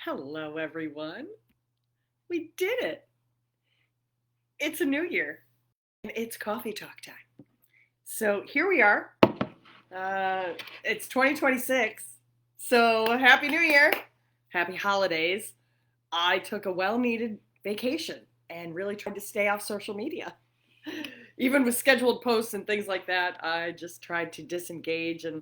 Hello, everyone. We did it. It's a new year and it's coffee talk time. So here we are. It's 2026. So happy new year. Happy holidays. I took a well needed vacation and really tried to stay off social media. Even with scheduled posts and things like that, I just tried to disengage and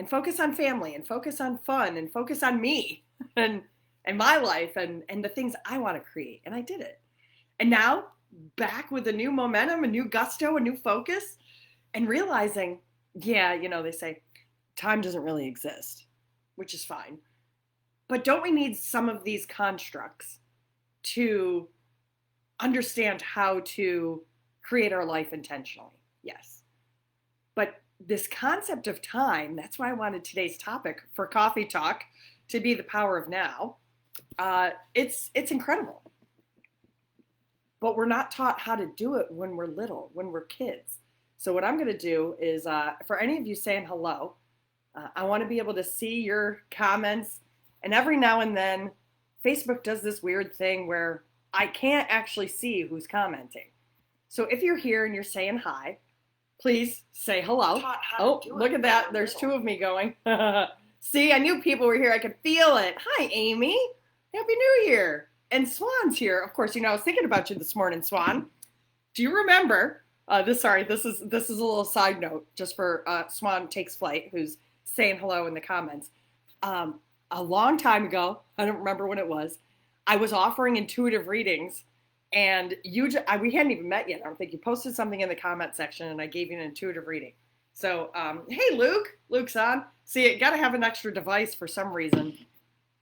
focus on family and focus on fun and focus on me and and my life and the things I want to create. And I did it. And now back with a new momentum, a new gusto, a new focus, and realizing, yeah, they say time doesn't really exist, which is fine. But don't we need some of these constructs to understand how to create our life intentionally? Yes. But this concept of time, that's why I wanted today's topic for Coffee Talk to be the power of now. It's incredible. But we're not taught how to do it when we're little, when we're kids. So what I'm going to do is, for any of you saying hello, I want to be able to see your comments. And every now and then, Facebook does this weird thing where I can't actually see who's commenting. So if you're here and you're saying hi, please say hello. Oh, look at that. There's two of me going. See, I knew people were here. I could feel it. Hi, Amy. Happy New Year. And Swan's here. Of course, I was thinking about you this morning, Swan. Do you remember, this is a little side note just for Swan Takes Flight, who's saying hello in the comments. A long time ago, I don't remember when it was, I was offering intuitive readings, and we hadn't even met yet. I don't think you posted something in the comment section, and I gave you an intuitive reading. So, hey, Luke's on. See, you got to have an extra device for some reason,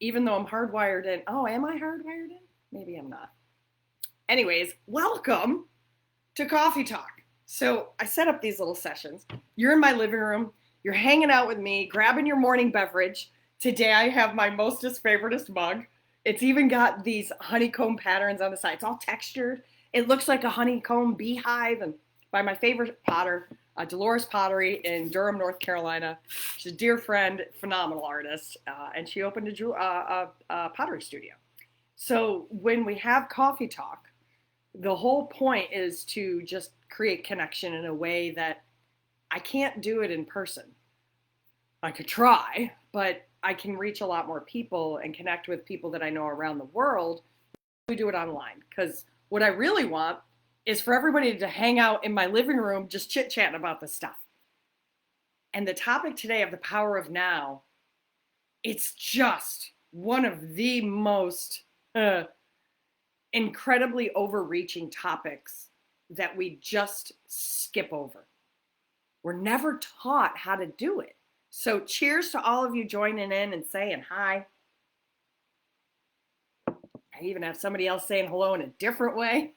even though I'm hardwired in. Oh, am I hardwired in? Maybe I'm not. Anyways, welcome to Coffee Talk. So I set up these little sessions. You're in my living room. You're hanging out with me, grabbing your morning beverage. Today I have my mostest favoritist mug. It's even got these honeycomb patterns on the side. It's all textured. It looks like a honeycomb beehive, and by my favorite potter, Dolores Pottery in Durham, North Carolina. She's a dear friend, phenomenal artist, and she opened a pottery studio. So when we have Coffee Talk, the whole point is to just create connection in a way that I can't do it in person. I could try, but I can reach a lot more people and connect with people that I know around the world. We do it online, because what I really want is for everybody to hang out in my living room just chit-chatting about this stuff. And the topic today of the power of now, it's just one of the most incredibly overreaching topics that we just skip over. We're never taught how to do it. So cheers to all of you joining in and saying hi. I even have somebody else saying hello in a different way.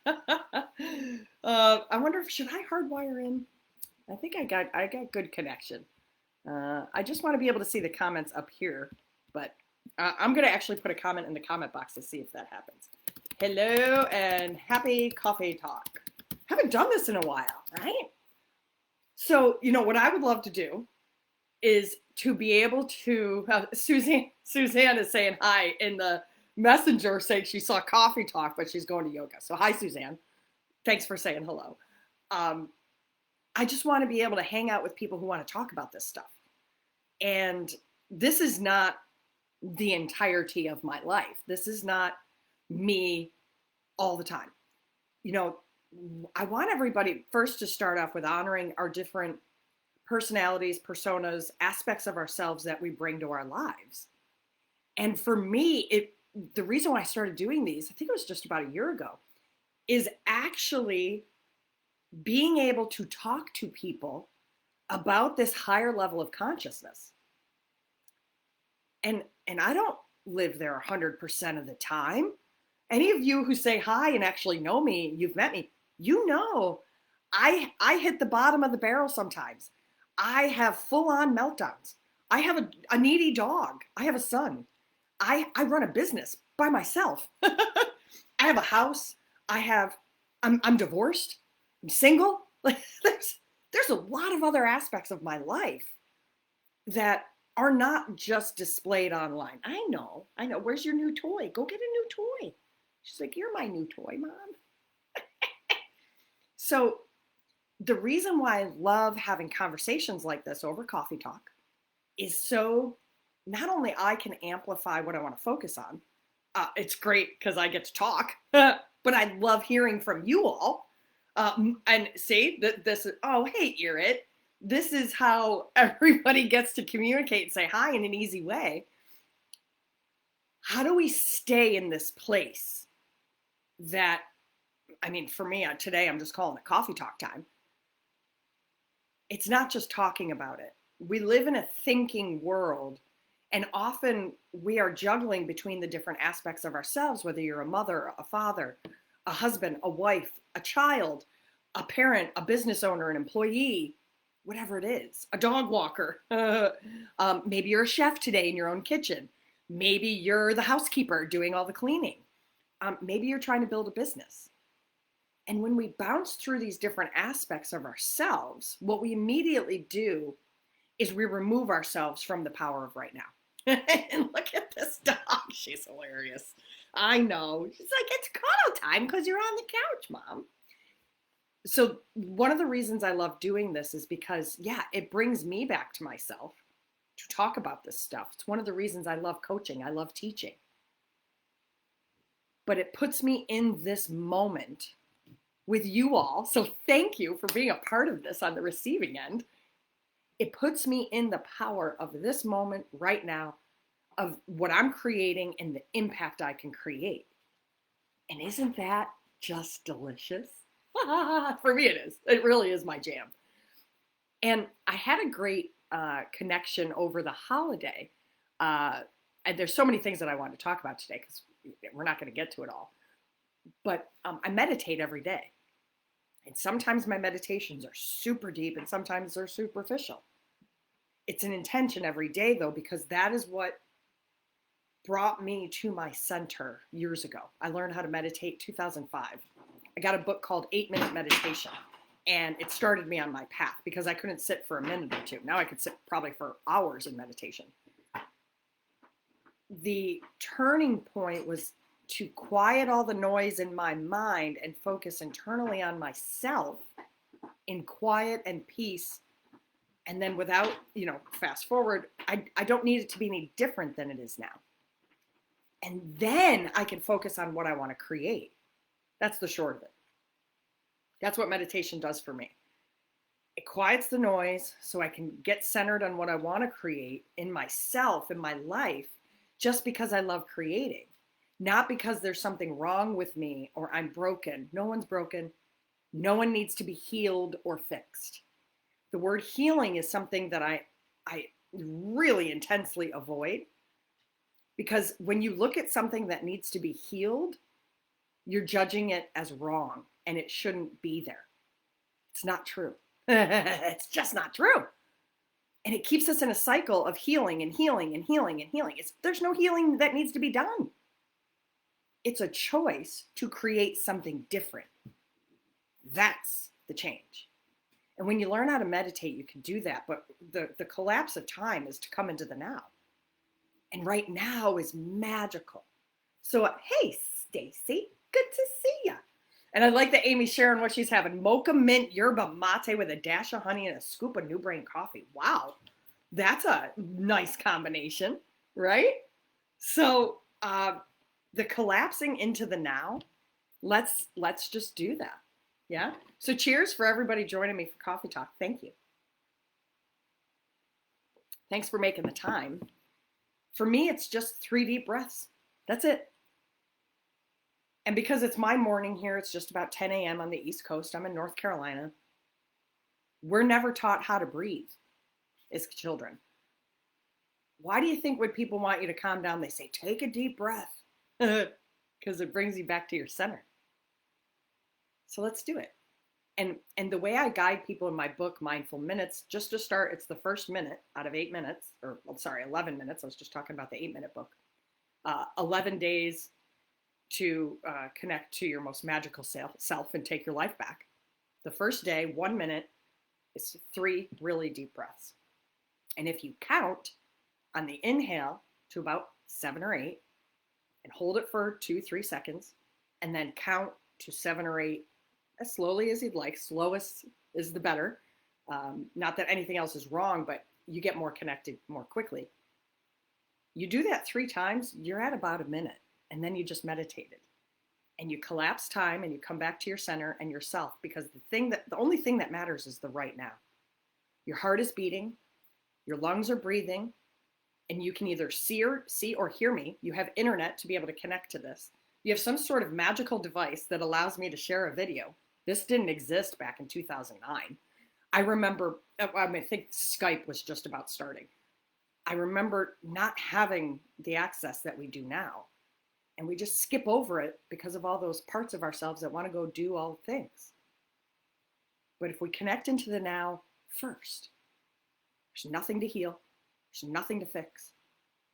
I wonder should I hardwire in? I think I got good connection. I just want to be able to see the comments up here, but I'm going to actually put a comment in the comment box to see if that happens. Hello and happy Coffee Talk. Haven't done this in a while, right? So, what I would love to do is to be able to, Suzanne is saying hi in the messenger, saying she saw Coffee Talk, but she's going to yoga. So hi, Suzanne. Thanks for saying hello. I just want to be able to hang out with people who want to talk about this stuff. And this is not the entirety of my life. This is not me all the time. I want everybody first to start off with honoring our different personalities, personas, aspects of ourselves that we bring to our lives. And for me, the reason why I started doing these, I think it was just about a year ago, is actually being able to talk to people about this higher level of consciousness. And I don't live there 100% of the time. Any of you who say hi and actually know me, you've met me, I hit the bottom of the barrel sometimes. I have full-on meltdowns. I have a needy dog. I have a son. I run a business by myself. I have a house. I'm divorced. I'm single. Like there's a lot of other aspects of my life that are not just displayed online. I know. Where's your new toy? Go get a new toy. She's like, you're my new toy, Mom. So the reason why I love having conversations like this over coffee talk is so not only I can amplify what I want to focus on, it's great because I get to talk, but I love hearing from you all. And see that this is, oh, hey, Irit, this is how everybody gets to communicate and say hi in an easy way. How do we stay in this place that, I mean, for me today, I'm just calling it coffee talk time. It's not just talking about it. We live in a thinking world, and often we are juggling between the different aspects of ourselves, whether you're a mother, a father, a husband, a wife, a child, a parent, a business owner, an employee, whatever it is, a dog walker. Maybe you're a chef today in your own kitchen. Maybe you're the housekeeper doing all the cleaning. Maybe you're trying to build a business. And when we bounce through these different aspects of ourselves, what we immediately do is we remove ourselves from the power of right now. And look at this dog. She's hilarious. I know. She's like, it's cuddle time because you're on the couch, Mom. So one of the reasons I love doing this is because, yeah, it brings me back to myself to talk about this stuff. It's one of the reasons I love coaching. I love teaching. But it puts me in this moment with you all. So thank you for being a part of this on the receiving end. It puts me in the power of this moment right now of what I'm creating and the impact I can create. And isn't that just delicious? For me, it is. It really is my jam. And I had a great connection over the holiday. And there's so many things that I want to talk about today because we're not going to get to it all. But I meditate every day. And sometimes my meditations are super deep and sometimes they're superficial. It's an intention every day, though, because that is what brought me to my center years ago. I learned how to meditate 2005. I got a book called 8-Minute Meditation, and it started me on my path because I couldn't sit for a minute or two. Now I could sit probably for hours in meditation. The turning point was to quiet all the noise in my mind and focus internally on myself in quiet and peace. And then without, fast forward, I don't need it to be any different than it is now. And then I can focus on what I want to create. That's the short of it. That's what meditation does for me. It quiets the noise so I can get centered on what I want to create in myself, in my life, just because I love creating. Not because there's something wrong with me or I'm broken. No one's broken. No one needs to be healed or fixed. The word healing is something that I really intensely avoid, because when you look at something that needs to be healed, you're judging it as wrong and it shouldn't be there. It's not true. It's just not true. And it keeps us in a cycle of healing and healing and healing and healing. There's no healing that needs to be done. It's a choice to create something different. That's the change. And when you learn how to meditate, you can do that. But the collapse of time is to come into the now. And right now is magical. So, hey, Stacy, good to see you. And I like that Amy's sharing what she's having. Mocha mint yerba mate with a dash of honey and a scoop of New Brain coffee. Wow, that's a nice combination, right? So the collapsing into the now, let's just do that. Yeah. So cheers for everybody joining me for Coffee Talk. Thank you. Thanks for making the time. For me, it's just 3 deep breaths. That's it. And because it's my morning here, it's just about 10 a.m. on the East Coast. I'm in North Carolina. We're never taught how to breathe as children. Why do you think when people want you to calm down, they say, take a deep breath? Because it brings you back to your center. So let's do it. And the way I guide people in my book, Mindful Minutes, just to start, it's the first minute out of 8 minutes, 11 minutes. I was just talking about the 8-minute book. 11 days to connect to your most magical self and take your life back. The first day, 1 minute, is 3 really deep breaths. And if you count, On the inhale to about 7 or 8 and hold it for 2, 3 seconds, and then count to 7 or 8 as slowly as you'd like. Slowest is the better. Not that anything else is wrong, but you get more connected more quickly. You do that 3 times, you're at about a minute, and then you just meditated. And you collapse time and you come back to your center and yourself, because the only thing that matters is the right now. Your heart is beating, your lungs are breathing, and you can either see or hear me. You have internet to be able to connect to this. You have some sort of magical device that allows me to share a video. This didn't exist back in 2009. I remember, I think Skype was just about starting. I remember not having the access that we do now. And we just skip over it because of all those parts of ourselves that want to go do all things. But if we connect into the now first, there's nothing to heal. There's nothing to fix.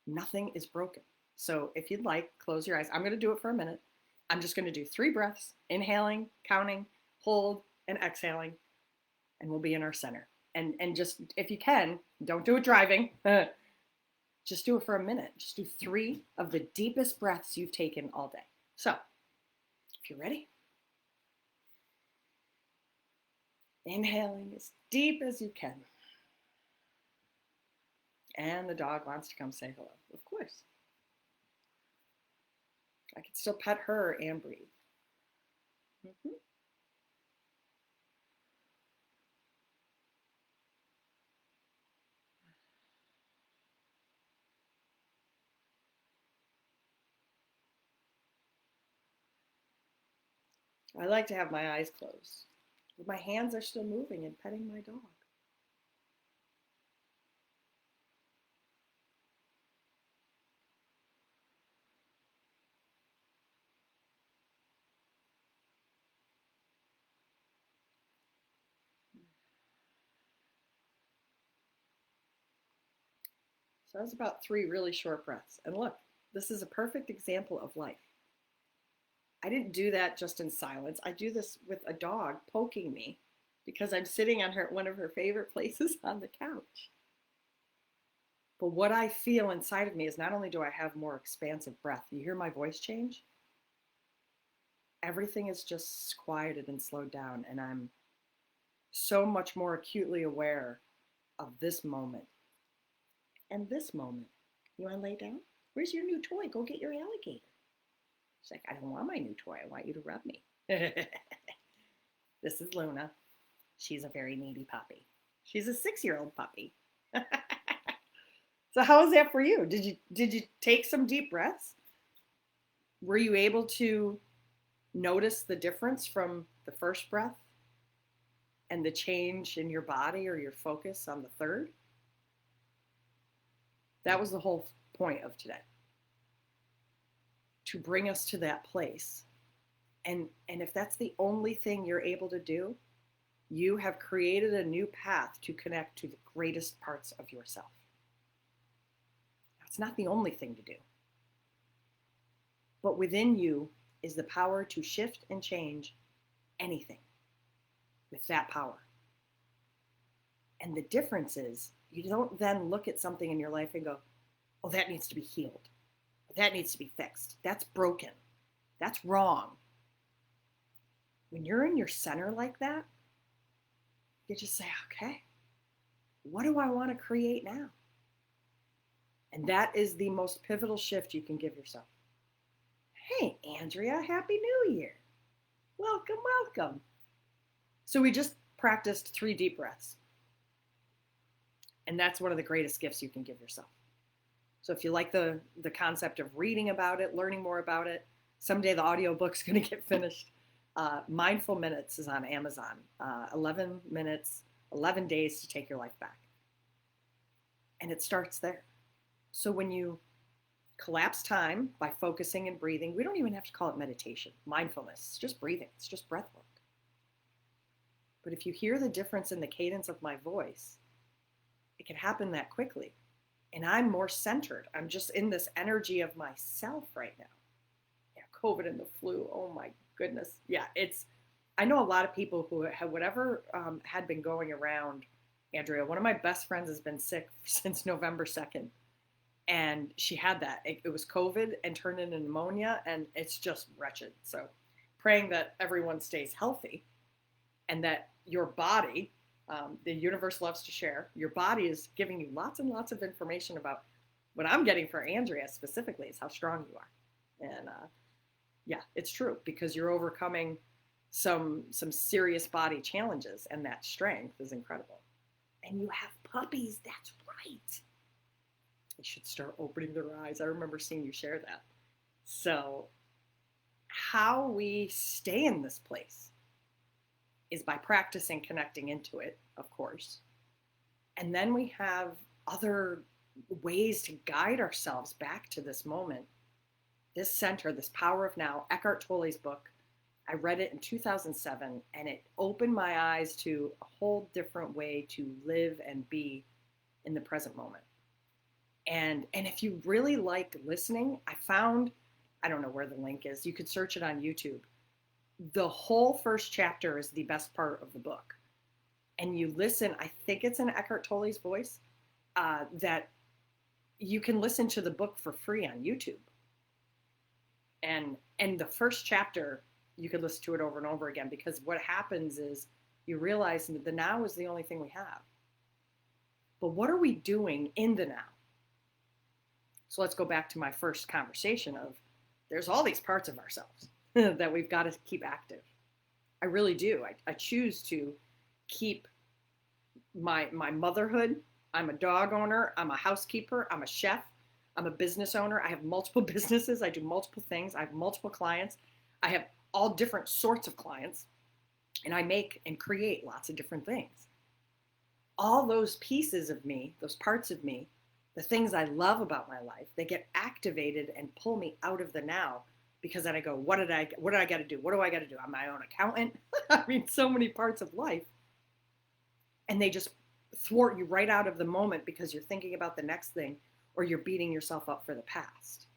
Nothing is broken. So if you'd like, close your eyes. I'm going to do it for a minute. I'm just going to do 3 breaths, inhaling, counting, hold, and exhaling. And we'll be in our center. And just, if you can, don't do it driving. Just do it for a minute. Just do 3 of the deepest breaths you've taken all day. So, if you're ready, inhaling as deep as you can. And the dog wants to come say hello, of course. I can still pet her and breathe. Mm-hmm. I like to have my eyes closed, but my hands are still moving and petting my dog. So that was about 3 really short breaths. And look, this is a perfect example of life. I didn't do that just in silence. I do this with a dog poking me because I'm sitting on one of her favorite places on the couch. But what I feel inside of me is not only do I have more expansive breath, you hear my voice change? Everything is just quieted and slowed down, and I'm so much more acutely aware of this moment and this moment. You want to lay down? Where's your new toy? Go get your alligator. She's like, I don't want my new toy. I want you to rub me. This is Luna. She's a very needy puppy. She's a 6-year-old puppy. So how was that for you? Did you take some deep breaths? Were you able to notice the difference from the first breath and the change in your body or your focus on the third? That was the whole point of today. To bring us to that place. And if that's the only thing you're able to do, you have created a new path to connect to the greatest parts of yourself. It's not the only thing to do. But within you is the power to shift and change anything with that power. And the difference is you don't then look at something in your life and go, oh, that needs to be healed. That needs to be fixed. That's broken. That's wrong. When you're in your center like that, you just say, okay, what do I want to create now? And that is the most pivotal shift you can give yourself. Hey, Andrea, Happy New Year. Welcome, welcome. So we just practiced 3 deep breaths. And that's one of the greatest gifts you can give yourself. So if you like the concept of reading about it, learning more about it, someday the audiobook's going to get finished. Mindful Minutes is on Amazon. 11 minutes, 11 days to take your life back. And it starts there. So when you collapse time by focusing and breathing, we don't even have to call it meditation, mindfulness. It's just breathing. It's just breath work. But if you hear the difference in the cadence of my voice, it can happen that quickly. And I'm more centered. I'm just in this energy of myself right now. Yeah, COVID and the flu. Oh my goodness. Yeah, I know a lot of people who have whatever had been going around. Andrea, one of my best friends has been sick since November 2nd. And she had that. It was COVID and turned into pneumonia, and it's just wretched. So praying that everyone stays healthy and that your body, the universe loves to share, your body is giving you lots and lots of information about what I'm getting for Andrea specifically is how strong you are. And yeah, it's true because you're overcoming some serious body challenges, and that strength is incredible. And you have puppies. That's right. They should start opening their eyes. I remember seeing you share that. So how we stay in this place is by practicing connecting into it, of course. And then we have other ways to guide ourselves back to this moment, this center, this power of now. Eckhart Tolle's book, I read it in 2007, and it opened my eyes to a whole different way to live and be in the present moment. And if you really like listening, I found, I don't know where the link is, you could search it on YouTube. The whole first chapter is the best part of the book. And you listen, I think it's in Eckhart Tolle's voice, that you can listen to the book for free on YouTube. And the first chapter, you could listen to it over and over again, because what happens is you realize that the now is the only thing we have. But what are we doing in the now? So let's go back to my first conversation of there's all these parts of ourselves that we've got to keep active. I really do. I choose to keep my motherhood. I'm a dog owner. I'm a housekeeper. I'm a chef. I'm a business owner. I have multiple businesses. I do multiple things. I have multiple clients. I have all different sorts of clients. And I make and create lots of different things. All those pieces of me, those parts of me, the things I love about my life, they get activated and pull me out of the now, because then I go, what did I got to do? What do I got to do? I'm my own accountant. I mean, so many parts of life. And they just thwart you right out of the moment because you're thinking about the next thing, or you're beating yourself up for the past.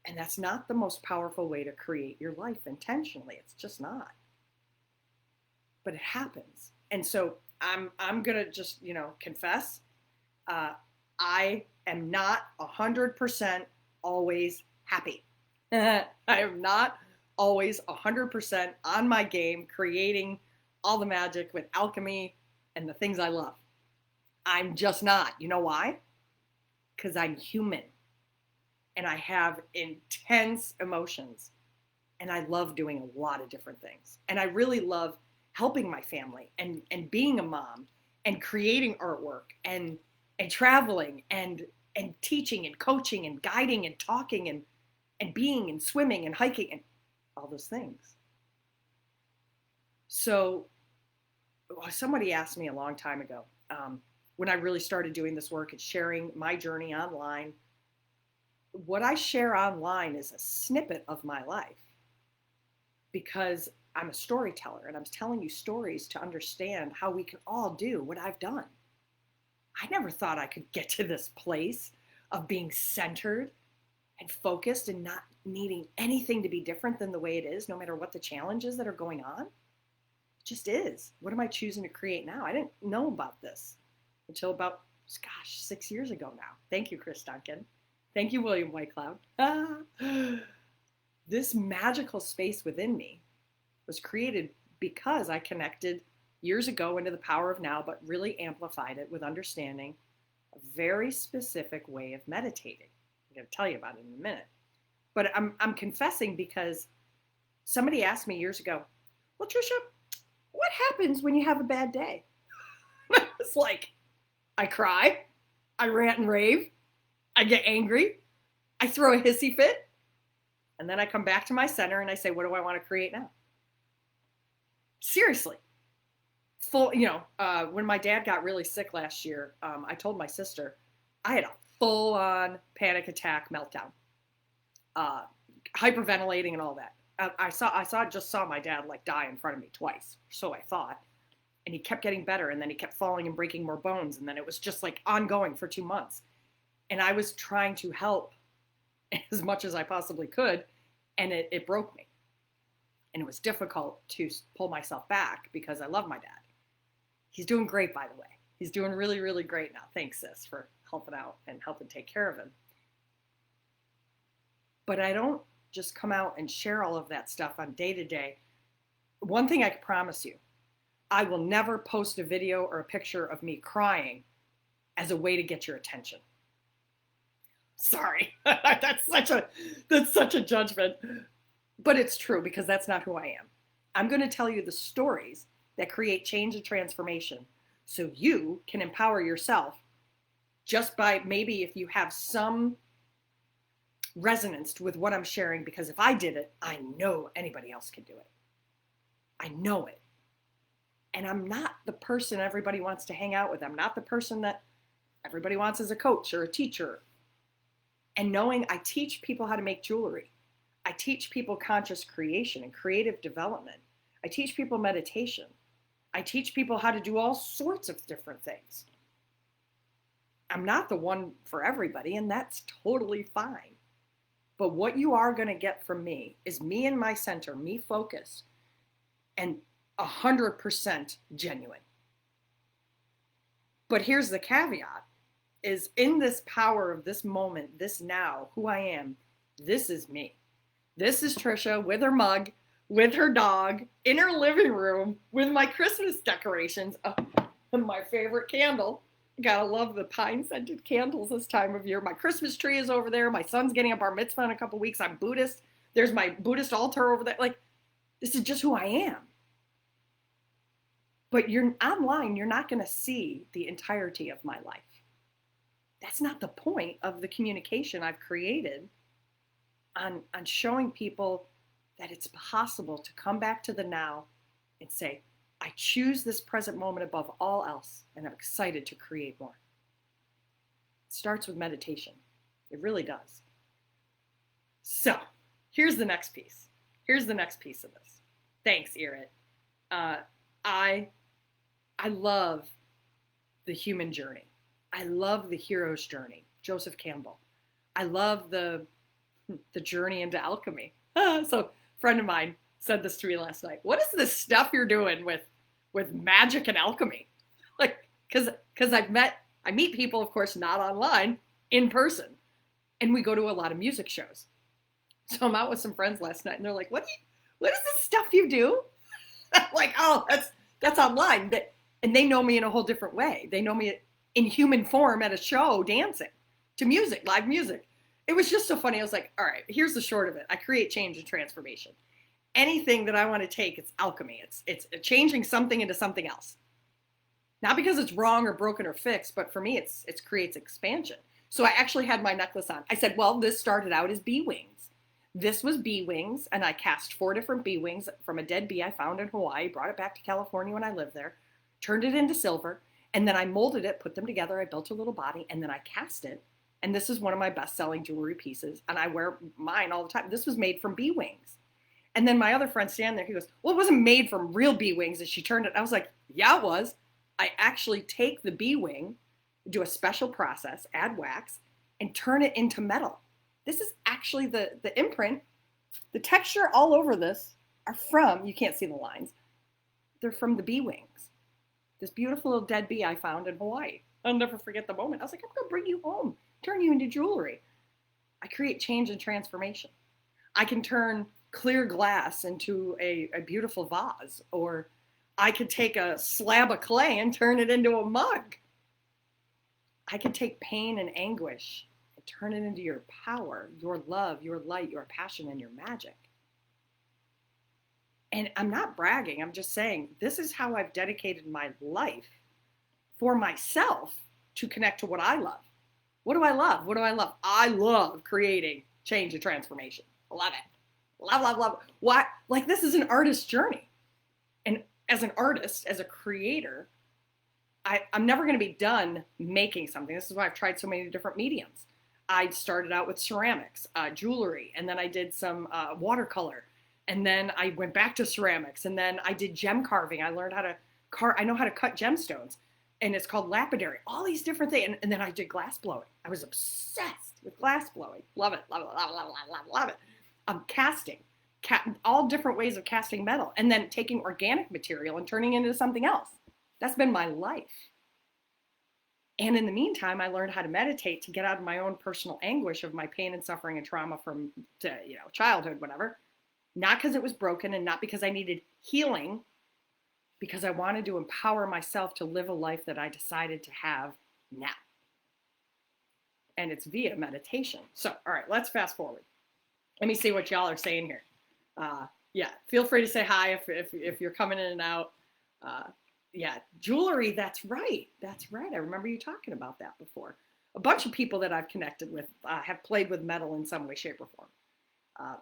And that's not the most powerful way to create your life intentionally. It's just not. But it happens. And so I'm going to just, confess, I am not 100% always happy. I am not always 100% on my game, creating all the magic with alchemy and the things I love. I'm just not. You know why? Because I'm human and I have intense emotions, and I love doing a lot of different things. And I really love helping my family and being a mom and creating artwork and traveling and teaching and coaching and guiding and talking and being and swimming and hiking and all those things. So somebody asked me a long time ago, when I really started doing this work and sharing my journey online, what I share online is a snippet of my life, because I'm a storyteller and I'm telling you stories to understand how we can all do what I've done. I never thought I could get to this place of being centered and focused and not needing anything to be different than the way it is, no matter what the challenges that are going on. It just is. What am I choosing to create now? I didn't know about this until about, 6 years ago now. Thank you, Chris Duncan. Thank you, William Whitecloud. This magical space within me was created because I connected years ago into the power of now, but really amplified it with understanding a very specific way of meditating. I'm going to tell you about it in a minute. But I'm confessing because somebody asked me years ago, well, Trisha, what happens when you have a bad day? I was like, I cry, I rant and rave, I get angry, I throw a hissy fit, and then I come back to my center and I say, what do I want to create now? Seriously. When my dad got really sick last year, I told my sister I had a full-on panic attack meltdown, hyperventilating and all that. I saw my dad like die in front of me twice, so I thought, and he kept getting better, and then he kept falling and breaking more bones, and then it was just like ongoing for 2 months, and I was trying to help as much as I possibly could, and it broke me, and it was difficult to pull myself back because I love my dad. He's doing great, by the way. He's doing really, really great now. Thanks, sis, for helping out and helping take care of him. But I don't just come out and share all of that stuff on day to day. One thing I can promise you, I will never post a video or a picture of me crying as a way to get your attention. Sorry, that's such a judgment, but it's true because that's not who I am. I'm going to tell you the stories that create change and transformation so you can empower yourself just by maybe if you have some resonance with what I'm sharing, because if I did it, I know anybody else can do it. I know it. And I'm not the person everybody wants to hang out with. I'm not the person that everybody wants as a coach or a teacher. And knowing I teach people how to make jewelry. I teach people conscious creation and creative development. I teach people meditation. I teach people how to do all sorts of different things. I'm not the one for everybody, and that's totally fine. But what you are going to get from me is me in my center, me focused, and 100% genuine. But here's the caveat, is in this power of this moment, this now, who I am, this is me. This is Trisha with her mug, with her dog, in her living room, with my Christmas decorations, and my favorite candle. Gotta love the pine-scented candles this time of year. My Christmas tree is over there. My son's getting a bar mitzvah in a couple weeks. I'm Buddhist. There's my Buddhist altar over there. Like, this is just who I am. But you're online, you're not going to see the entirety of my life. That's not the point of the communication I've created on showing people that it's possible to come back to the now and say, I choose this present moment above all else, and I'm excited to create more. It starts with meditation. It really does. So here's the next piece. Here's the next piece of this. Thanks, Irit. I love the human journey. I love the hero's journey, Joseph Campbell. I love the journey into alchemy. So a friend of mine said this to me last night. What is this stuff you're doing with magic and alchemy? Like, because I meet people, of course, not online, in person. And we go to a lot of music shows. So I'm out with some friends last night and they're like, what is this stuff you do? I'm like, oh, that's online. And they know me in a whole different way. They know me in human form at a show dancing to music, live music. It was just so funny. I was like, all right, here's the short of it. I create change and transformation. Anything that I want to take, it's alchemy. It's changing something into something else. Not because it's wrong or broken or fixed, but for me, it creates expansion. So I actually had my necklace on. I said, well, this started out as bee wings. This was bee wings, and I cast 4 different bee wings from a dead bee I found in Hawaii, brought it back to California when I lived there, turned it into silver, and then I molded it, put them together, I built a little body, and then I cast it. And this is one of my best-selling jewelry pieces, and I wear mine all the time. This was made from bee wings. And then my other friend standing there, he goes, well, it wasn't made from real bee wings, and she turned it. I was like, yeah, it was. I actually take the bee wing, do a special process, add wax, and turn it into metal. This is actually the imprint. The texture all over this are from, you can't see the lines, they're from the bee wings. This beautiful little dead bee I found in Hawaii. I'll never forget the moment. I was like, I'm going to bring you home, turn you into jewelry. I create change and transformation. I can turn clear glass into a beautiful vase, or I could take a slab of clay and turn it into a mug. I can take pain and anguish and turn it into your power, your love, your light, your passion, and your magic. And I'm not bragging. I'm just saying this is how I've dedicated my life for myself to connect to what I love. What do I love? What do I love? I love creating change and transformation. Love it. Love, love, love. Why? Like, this is an artist's journey. And as an artist, as a creator, I'm never going to be done making something. This is why I've tried so many different mediums. I started out with ceramics, jewelry, and then I did some watercolor. And then I went back to ceramics, and then I did gem carving. I learned how to I know how to cut gemstones, and it's called lapidary, all these different things. And then I did glass blowing. I was obsessed with glass blowing. Love it, love it, love it, love it, love it, love it. Casting, all different ways of casting metal, and then taking organic material and turning it into something else. That's been my life. And in the meantime, I learned how to meditate to get out of my own personal anguish of my pain and suffering and trauma from childhood, whatever. Not because it was broken and not because I needed healing, because I wanted to empower myself to live a life that I decided to have now. And it's via meditation. So, all right, let's fast forward. Let me see what y'all are saying here. Yeah, feel free to say hi if you're coming in and out. Yeah, jewelry, that's right. That's right. I remember you talking about that before. A bunch of people that I've connected with have played with metal in some way, shape, or form.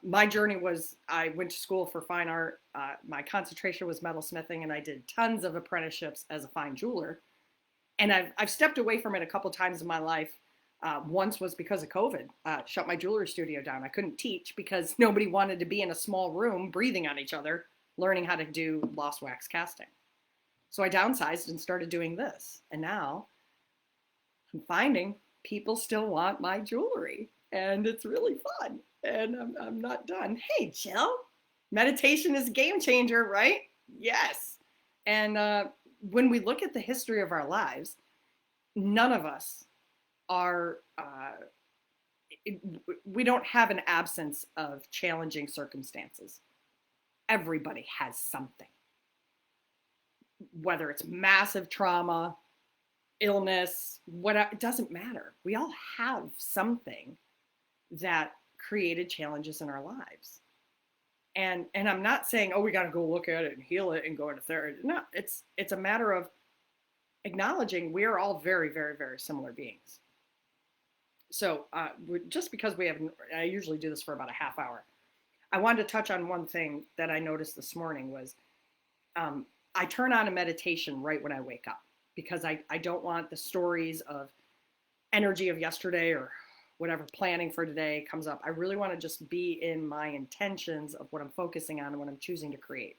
My journey was, I went to school for fine art. My concentration was metalsmithing, and I did tons of apprenticeships as a fine jeweler. And I've stepped away from it a couple times in my life. Once was because of COVID. Shut my jewelry studio down. I couldn't teach because nobody wanted to be in a small room breathing on each other, learning how to do lost wax casting. So I downsized and started doing this. And now I'm finding people still want my jewelry. And it's really fun. And I'm not done. Hey, Jill, meditation is a game changer, right? Yes. And when we look at the history of our lives, none of us are, we don't have an absence of challenging circumstances. Everybody has something. Whether it's massive trauma, illness, whatever, it doesn't matter. We all have something that created challenges in our lives. And I'm not saying, oh, we got to go look at it and heal it and go into therapy. No, it's a matter of acknowledging we are all very, very, very similar beings. So just because I usually do this for about a half hour, I wanted to touch on one thing that I noticed this morning was I turn on a meditation right when I wake up because I don't want the stories of energy of yesterday or whatever planning for today comes up. I really want to just be in my intentions of what I'm focusing on and what I'm choosing to create.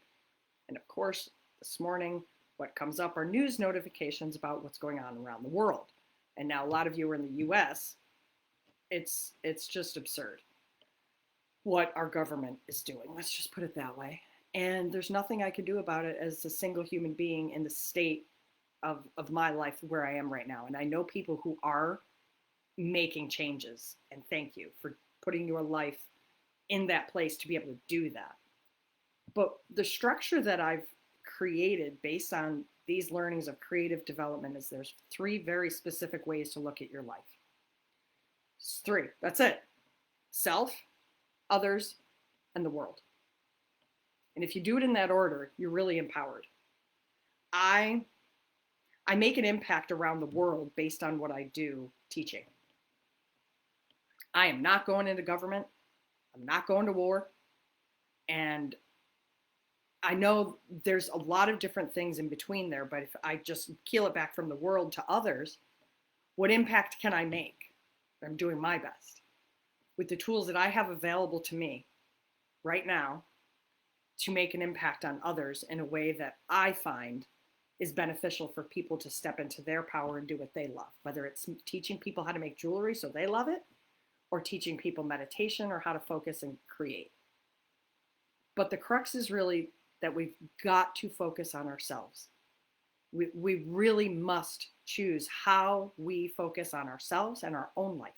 And of course, this morning, what comes up are news notifications about what's going on around the world. And now a lot of you are in the US. It's just absurd what our government is doing. Let's just put it that way. And there's nothing I can do about it as a single human being in the state of my life where I am right now. And I know people who are making changes. And thank you for putting your life in that place to be able to do that. But the structure that I've created based on these learnings of creative development is there's 3 very specific ways to look at your life. It's 3. That's it. Self, others, and the world. And if you do it in that order, you're really empowered. I make an impact around the world based on what I do teaching. I am not going into government. I'm not going to war. And I know there's a lot of different things in between there, but if I just peel it back from the world to others, what impact can I make? I'm doing my best with the tools that I have available to me right now to make an impact on others in a way that I find is beneficial for people to step into their power and do what they love, whether it's teaching people how to make jewelry so they love it, or teaching people meditation or how to focus and create. But the crux is really that we've got to focus on ourselves. We really must choose how we focus on ourselves and our own life.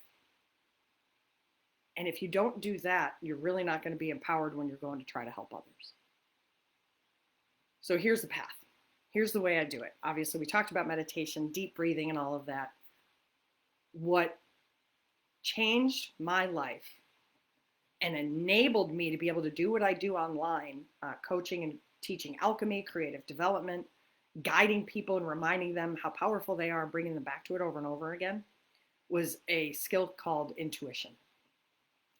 And if you don't do that, you're really not going to be empowered when you're going to try to help others. So here's the path. Here's the way I do it. Obviously, we talked about meditation, deep breathing, and all of that. What changed my life and enabled me to be able to do what I do online, coaching and teaching alchemy, creative development, guiding people and reminding them how powerful they are, bringing them back to it over and over again, was a skill called intuition.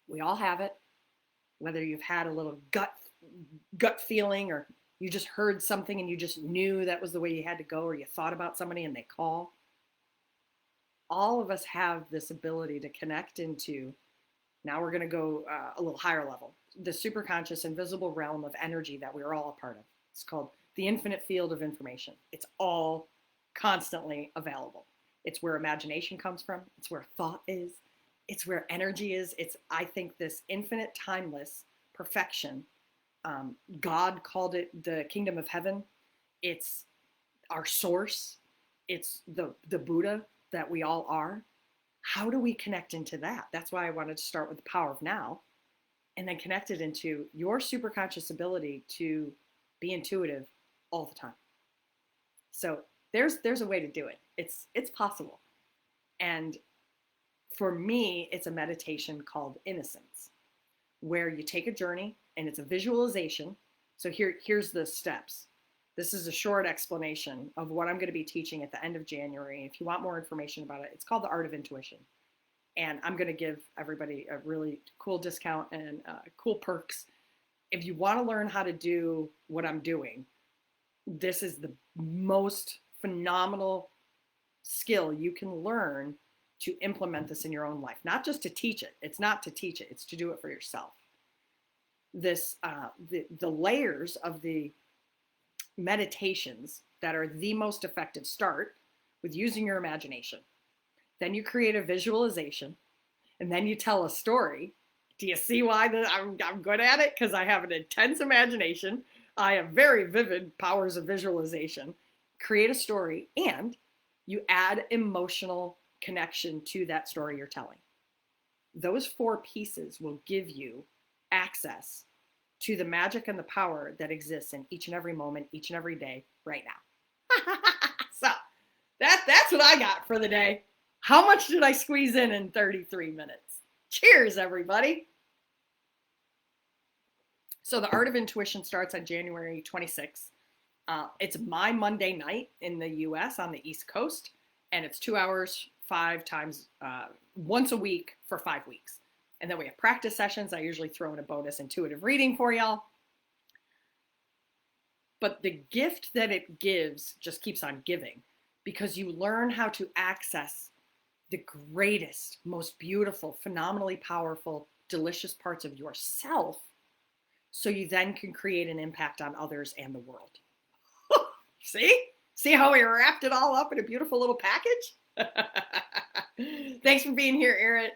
We all have it, whether you've had a little gut feeling or you just heard something and you just knew that was the way you had to go, or you thought about somebody and they call. All of us have this ability to connect into, now we're going to go a little higher level, the superconscious invisible realm of energy that we're all a part of. It's called the infinite field of information. It's all constantly available. It's where imagination comes from. It's where thought is. It's where energy is. It's, I think, this infinite, timeless perfection. God called it the kingdom of heaven. It's our source. It's the Buddha that we all are, how do we connect into that? That's why I wanted to start with the power of now and then connect it into your superconscious ability to be intuitive all the time. So there's a way to do it. It's possible. And for me, it's a meditation called Innocence, where you take a journey and it's a visualization. So here's the steps. This is a short explanation of what I'm going to be teaching at the end of January. If you want more information about it, it's called The Art of Intuition. And I'm going to give everybody a really cool discount and cool perks. If you want to learn how to do what I'm doing, this is the most phenomenal skill you can learn to implement this in your own life. Not just to teach it. It's not to teach it. It's to do it for yourself. The layers of the meditations that are the most effective start with using your imagination. Then you create a visualization, and then you tell a story. Do you see why I'm good at it? Because I have an intense imagination. I have very vivid powers of visualization. Create a story, and you add emotional connection to that story you're telling. Those 4 pieces will give you access to the magic and the power that exists in each and every moment, each and every day, right now. So that's what I got for the day. How much did I squeeze in 33 minutes? Cheers, everybody. So the Art of Intuition starts on January 26th. It's my Monday night in the US on the East Coast, and it's 2 hours, 5 times, once a week for 5 weeks. And then we have practice sessions. I usually throw in a bonus intuitive reading for y'all. But the gift that it gives just keeps on giving, because you learn how to access the greatest, most beautiful, phenomenally powerful, delicious parts of yourself, so you then can create an impact on others and the world. See how we wrapped it all up in a beautiful little package? Thanks for being here, Erin.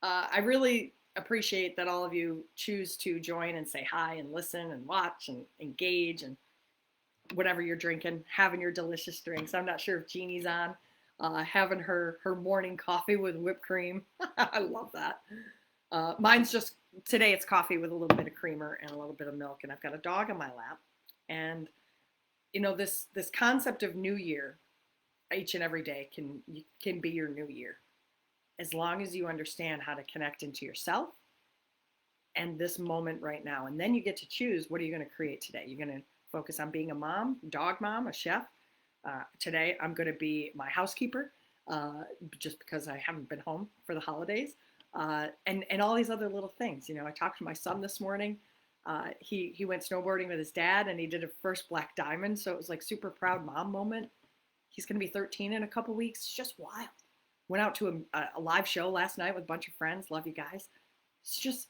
I really appreciate that all of you choose to join and say hi and listen and watch and engage and whatever you're drinking, having your delicious drinks. I'm not sure if Jeannie's on, having her morning coffee with whipped cream. I love that. Mine's just, today it's coffee with a little bit of creamer and a little bit of milk, and I've got a dog on my lap. And you know, this concept of New Year, each and every day can be your new year, as long as you understand how to connect into yourself and this moment right now. And then you get to choose, what are you going to create today? You're going to focus on being a mom, dog mom, a chef. Today, I'm going to be my housekeeper, just because I haven't been home for the holidays, and all these other little things. You know, I talked to my son this morning. He went snowboarding with his dad, and he did a first black diamond. So it was like super proud mom moment. He's going to be 13 in a couple weeks. It's just wild. Went out to a live show last night with a bunch of friends. Love you guys. It's just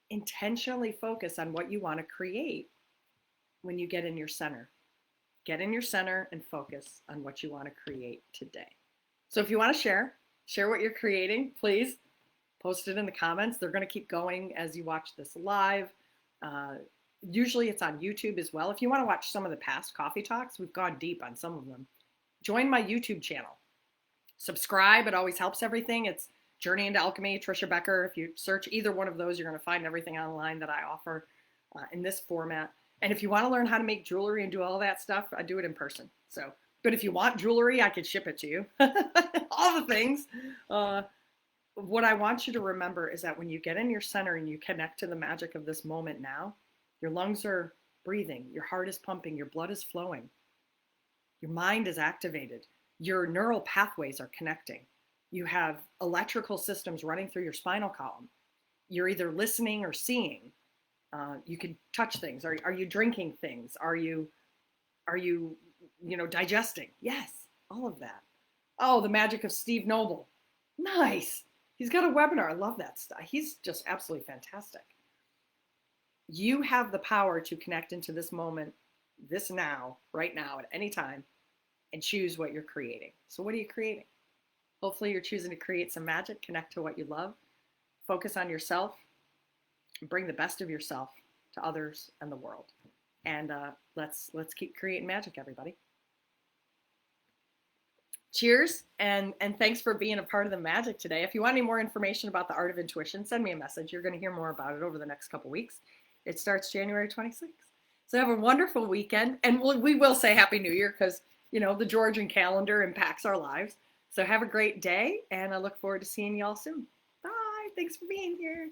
intentionally focus on what you want to create when you get in your center. Get in your center and focus on what you want to create today. So if you want to share what you're creating, please post it in the comments. They're going to keep going as you watch this live. Usually it's on YouTube as well. If you want to watch some of the past coffee talks, we've gone deep on some of them. Join my YouTube channel. Subscribe. It always helps everything. It's Journey into Alchemy, Trisha Becker. If you search either one of those, you're going to find everything online that I offer in this format. And if you want to learn how to make jewelry and do all that stuff, I do it in person. So, but if you want jewelry, I could ship it to you. All the things. What I want you to remember is that when you get in your center and you connect to the magic of this moment now, your lungs are breathing, your heart is pumping, your blood is flowing, your mind is activated, your neural pathways are connecting. You have electrical systems running through your spinal column. You're either listening or seeing. You can touch things. Are you drinking things? Are you digesting? Yes, all of that. Oh, the magic of Steve Noble. Nice. He's got a webinar. I love that stuff. He's just absolutely fantastic. You have the power to connect into this moment, this now, right now, at any time, and choose what you're creating. So what are you creating? Hopefully you're choosing to create some magic, connect to what you love, focus on yourself, and bring the best of yourself to others and the world. And let's keep creating magic, everybody. Cheers, and thanks for being a part of the magic today. If you want any more information about the art of intuition, send me a message. You're going to hear more about it over the next couple weeks. It starts January 26th. So have a wonderful weekend, and we will say Happy New Year because, you know, the Georgian calendar impacts our lives. So have a great day, and I look forward to seeing you all soon. Bye. Thanks for being here.